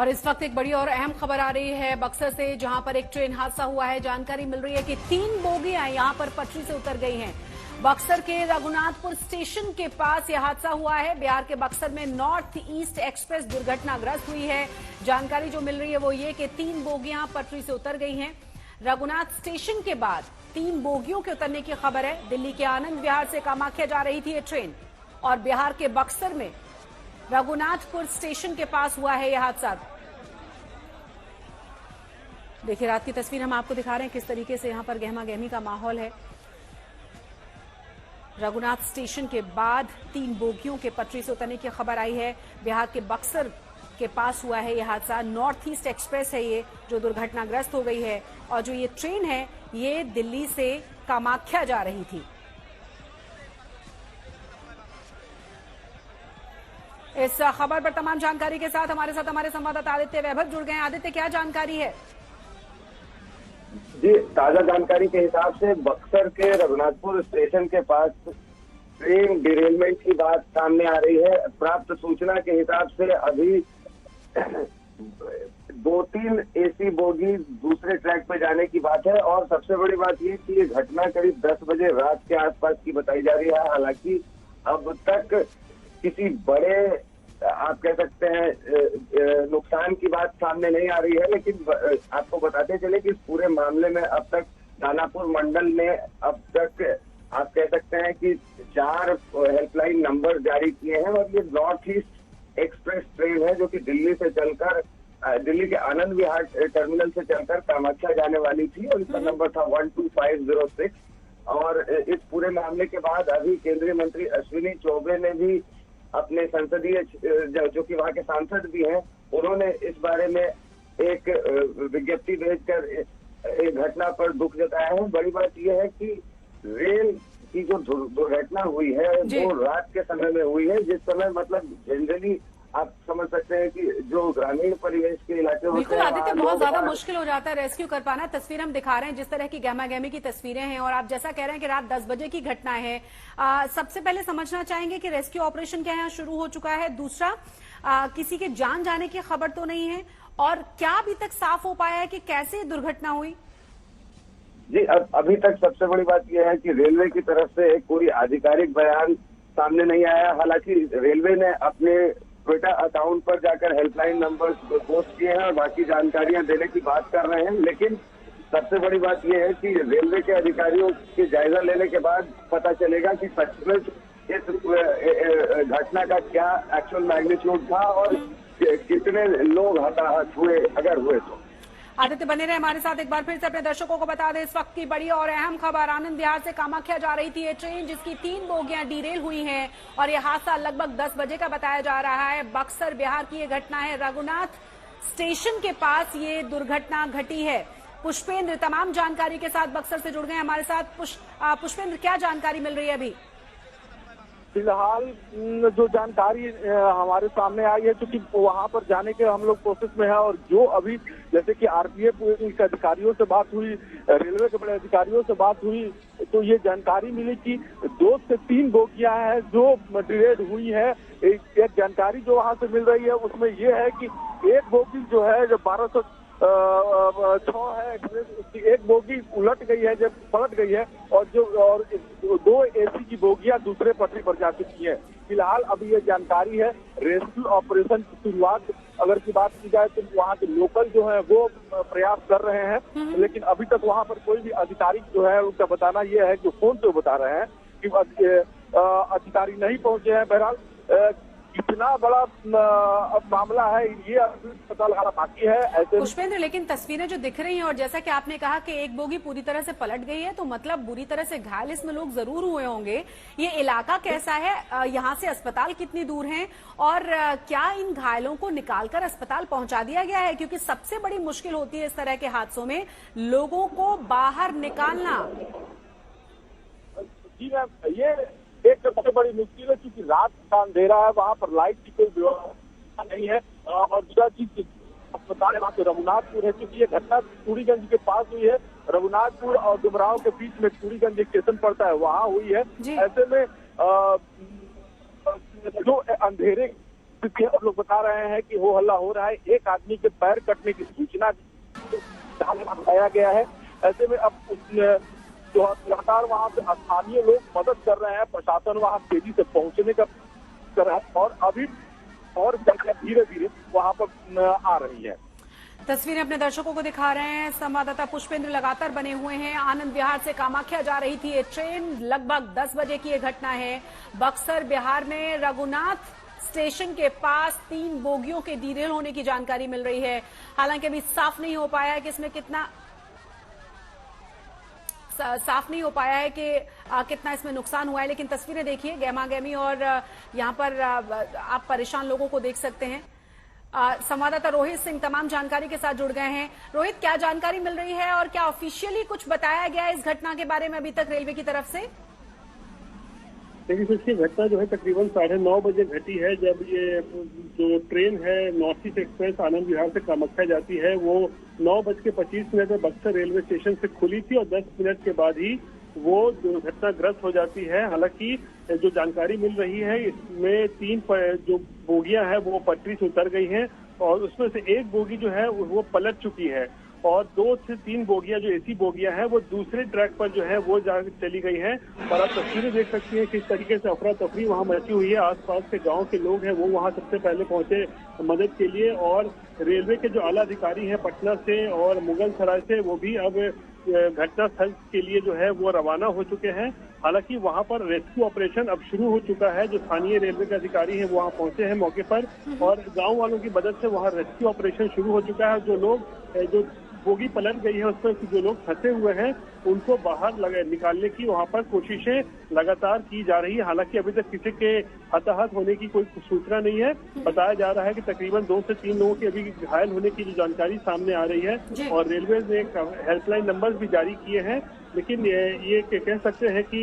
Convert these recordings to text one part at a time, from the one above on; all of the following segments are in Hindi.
और इस वक्त एक बड़ी और अहम खबर आ रही है बक्सर से, जहां पर एक ट्रेन हादसा हुआ है। जानकारी मिल रही है कि 3 बोगियां यहां पर पटरी से उतर गई हैं। बक्सर के रघुनाथपुर स्टेशन के पास यह हादसा हुआ है। बिहार के बक्सर में नॉर्थ ईस्ट एक्सप्रेस दुर्घटनाग्रस्त हुई है। जानकारी जो मिल रही है वो ये कि 3 बोगियां पटरी से उतर गई हैं। रघुनाथ स्टेशन के बाद 3 बोगियों के उतरने की खबर है। दिल्ली के आनंद विहार से कामाख्या जा रही थी ये ट्रेन और बिहार के बक्सर में रघुनाथपुर स्टेशन के पास हुआ है यह हादसा। देखिए रात की तस्वीर हम आपको दिखा रहे हैं किस तरीके से यहां पर गहमा गहमी का माहौल है। रघुनाथ स्टेशन के बाद 3 बोगियों के पटरी से उतरने की खबर आई है। बिहार के बक्सर के पास हुआ है यह हादसा। नॉर्थ ईस्ट एक्सप्रेस है ये जो दुर्घटनाग्रस्त हो गई है और जो ये ट्रेन है ये दिल्ली से कामाख्या जा रही थी। इस खबर पर तमाम जानकारी के साथ हमारे संवाददाता आदित्य वैभव जुड़ गए हैं। आदित्य, क्या जानकारी है? जी, ताजा जानकारी के हिसाब से बक्सर के रघुनाथपुर स्टेशन के पास ट्रेन डिरेलमेंट की बात सामने आ रही है। प्राप्त सूचना के हिसाब से अभी 2-3 एसी बोगी दूसरे ट्रैक पे जाने की बात है और सबसे बड़ी बात ये कि ये घटना करीब 10 बजे रात के आसपास की बताई जा रही है। हालांकि अब तक किसी बड़े आप कह सकते हैं नुकसान की बात सामने नहीं आ रही है, लेकिन आपको बताते चले कि इस पूरे मामले में अब तक दानापुर मंडल ने अब तक आप कह सकते हैं कि 4 हेल्पलाइन नंबर जारी किए हैं और ये नॉर्थ ईस्ट एक्सप्रेस ट्रेन है जो कि दिल्ली से चलकर दिल्ली के आनंद विहार टर्मिनल से चलकर कामाख्या जाने वाली थी और इसका नंबर था 12506। और इस पूरे मामले के बाद अभी केंद्रीय मंत्री अश्विनी चौबे ने भी अपने संसदीय जो कि वहाँ के सांसद भी हैं, उन्होंने इस बारे में एक विज्ञप्ति भेजकर एक घटना पर दुख जताया है। बड़ी बात यह है कि रेल की जो दुर्घटना हुई है वो रात के समय में हुई है, जिस समय मतलब जनरली आप समझ सकते हैं कि जो ग्रामीण परिवेश के इलाके बिल्कुल आदित्य, बहुत ज्यादा मुश्किल हो जाता है रेस्क्यू कर पाना। तस्वीर हम दिखा रहे हैं जिस तरह की गहमा गहमी की तस्वीरें हैं और आप जैसा कह रहे हैं कि रात 10 बजे की घटना है। सबसे पहले समझना चाहेंगे कि रेस्क्यू ऑपरेशन क्या यहाँ शुरू हो चुका है। दूसरा, किसी के जान जाने की खबर तो नहीं है और क्या अभी तक साफ हो पाया है कि कैसे दुर्घटना हुई? जी, अभी तक सबसे बड़ी बात यह है कि रेलवे की तरफ से कोई आधिकारिक बयान सामने नहीं आया। हालांकि रेलवे ने अपने ट्विटर अकाउंट पर जाकर हेल्पलाइन नंबर पोस्ट किए हैं और बाकी जानकारियां देने की बात कर रहे हैं, लेकिन सबसे बड़ी बात यह है कि रेलवे के अधिकारियों के जायजा लेने के बाद पता चलेगा कि सचमुच इस घटना का क्या एक्चुअल मैग्नीट्यूड था और कितने लोग हताहत हुए अगर हुए तो। आदित्य बने रहे हमारे साथ। एक बार फिर से अपने दर्शकों को बता दें इस वक्त की बड़ी और अहम खबर। आनंद विहार से कामाख्या जा रही थी ये ट्रेन जिसकी 3 बोगियां डीरेल हुई हैं और यह हादसा लगभग 10 बजे का बताया जा रहा है। बक्सर बिहार की ये घटना है। रघुनाथ स्टेशन के पास ये दुर्घटना घटी है। पुष्पेंद्र तमाम जानकारी के साथ बक्सर से जुड़ गए हमारे साथ। पुष्पेंद्र, क्या जानकारी मिल रही है अभी? फिलहाल जो जानकारी हमारे सामने आई है, क्योंकि वहां पर जाने के हम लोग प्रोसेस में है और जो अभी जैसे कि आरपीएफ के अधिकारियों से बात हुई, रेलवे के बड़े अधिकारियों से बात हुई, तो ये जानकारी मिली कि 2 से 3 बोगियां हैं जो डिलेड हुई है। एक जानकारी जो वहां से मिल रही है उसमें ये है कि एक बोगी जो है जो 1206 है एक्सप्रेस, उसकी एक बोगी उलट गई है, जब पलट गई है और 2 एसी की बोगियां दूसरे पटरी पर जा चुकी है। फिलहाल अभी ये जानकारी है। रेस्क्यू ऑपरेशन की शुरुआत अगर की बात की जाए तो वहाँ के लोकल जो है वो प्रयास कर रहे हैं, लेकिन अभी तक वहाँ पर कोई भी अधिकारी जो है उनका बताना ये है कि फोन से बता रहे हैं कि अधिकारी नहीं पहुंचे हैं। बहरहाल कितना बड़ा मामला है ये अभी पता लगाना बाकी है। ऐसे पुष्पेंद्र, लेकिन तस्वीरें जो दिख रही हैं और जैसा कि आपने कहा कि एक बोगी पूरी तरह से पलट गई है, तो मतलब बुरी तरह से घायल इसमें लोग जरूर हुए होंगे। ये इलाका कैसा है, यहाँ से अस्पताल कितनी दूर है और क्या इन घायलों को निकालकर अस्पताल पहुंचा दिया गया है? क्योंकि सबसे बड़ी मुश्किल होती है इस तरह के हादसों में लोगों को बाहर निकालना। जी मैम, ये एक सबसे बड़ी मुश्किल है क्योंकि रात का अंधेरा है, वहाँ पर लाइट की कोई व्यवस्था नहीं है और दूसरा चीज अस्पताल वहाँ पे रघुनाथपुर है, क्योंकि ये घटना टूरीगंज के पास हुई है। रघुनाथपुर और डुमराव के बीच में टूरीगंज स्टेशन पड़ता है, वहाँ हुई है। ऐसे में जो अंधेरे स्थिति है। अब लोग बता रहे हैं कि हो हल्ला हो रहा है, एक आदमी के पैर कटने की सूचना बताया गया है। ऐसे में अब जो लगातार वहां पे स्थानीय लोग मदद कर रहे हैं, प्रशासन वहां तेजी से पहुंचने का कर रहा है और अभी और धीरे धीरे वहां पर आ रही है। तस्वीरें अपने दर्शकों को दिखा रहे हैं संवाददाता पुष्पेंद्र, लगातार बने हुए हैं। आनंद विहार से कामाख्या जा रही थी ये ट्रेन, लगभग 10 बजे की ये घटना है। बक्सर बिहार में रघुनाथ स्टेशन के पास 3 बोगियों के डीरेल होने की जानकारी मिल रही है। हालांकि अभी साफ नहीं हो पाया है कि इसमें कितना कितना इसमें नुकसान हुआ है, लेकिन तस्वीरें देखिए गहमा गहमी और यहाँ पर आप परेशान लोगों को देख सकते हैं। संवाददाता रोहित सिंह तमाम जानकारी के साथ जुड़ गए हैं। रोहित, क्या जानकारी मिल रही है और क्या ऑफिशियली कुछ बताया गया है इस घटना के बारे में अभी तक रेलवे की तरफ से? देखिए, इसकी घटना जो है तकरीबन 9:30 बजे घटी है, जब ये जो ट्रेन है north east express Anand Vihar से कामाख्या जाती है, वो 9:25 में बक्सर रेलवे स्टेशन से खुली थी और 10 मिनट के बाद ही वो दुर्घटनाग्रस्त हो जाती है। हालांकि जो जानकारी मिल रही है इसमें 3 जो बोगियां हैं वो पटरी से उतर गई हैं और उसमें से एक बोगी जो है वो पलट चुकी है और 2 से 3 बोगियां जो एसी बोगियां हैं वो दूसरे ट्रैक पर जो है वो जा चली गई हैं। और आप तस्वीरें देख सकती हैं किस तरीके से अफरा तफरी वहां मची हुई है। आसपास के गांव के लोग हैं वो वहां सबसे पहले पहुंचे मदद के लिए और रेलवे के जो आला अधिकारी हैं पटना से और मुगल सराय से वो भी अब घटना स्थल के लिए जो है वो रवाना हो चुके हैं। हालांकि वहां पर रेस्क्यू ऑपरेशन अब शुरू हो चुका है। जो स्थानीय रेलवे के अधिकारी हैं वो वहां पहुंचे हैं मौके पर और गांव वालों की मदद से वहां रेस्क्यू ऑपरेशन शुरू हो चुका है। जो लोग जो बोगी पलट गई है उस पर जो लोग फंसे हुए हैं उनको बाहर निकालने की वहां पर कोशिशें लगातार की जा रही है। हालांकि अभी तक किसी के हताहत होने की कोई सूचना नहीं है। बताया जा रहा है कि तकरीबन 2 से 3 लोगों के अभी घायल होने की जो जानकारी सामने आ रही है और रेलवे ने हेल्पलाइन नंबर भी जारी किए हैं। लेकिन ये कह सकते हैं कि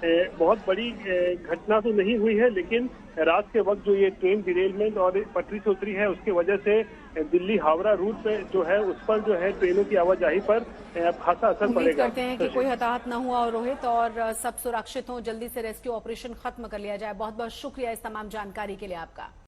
बहुत बड़ी घटना तो नहीं हुई है, लेकिन रात के वक्त जो ये ट्रेन डिरेलमेंट और पटरी से उतरी है उसकी वजह से दिल्ली हावड़ा रूट पे जो है उस पर जो है ट्रेनों की आवाजाही पर खासा असर पड़ेगा। उम्मीद करते हैं कि कोई हताहत न हुआ और रोहित और सब सुरक्षित हो, जल्दी से रेस्क्यू ऑपरेशन खत्म कर लिया जाए। बहुत बहुत शुक्रिया इस तमाम जानकारी के लिए आपका।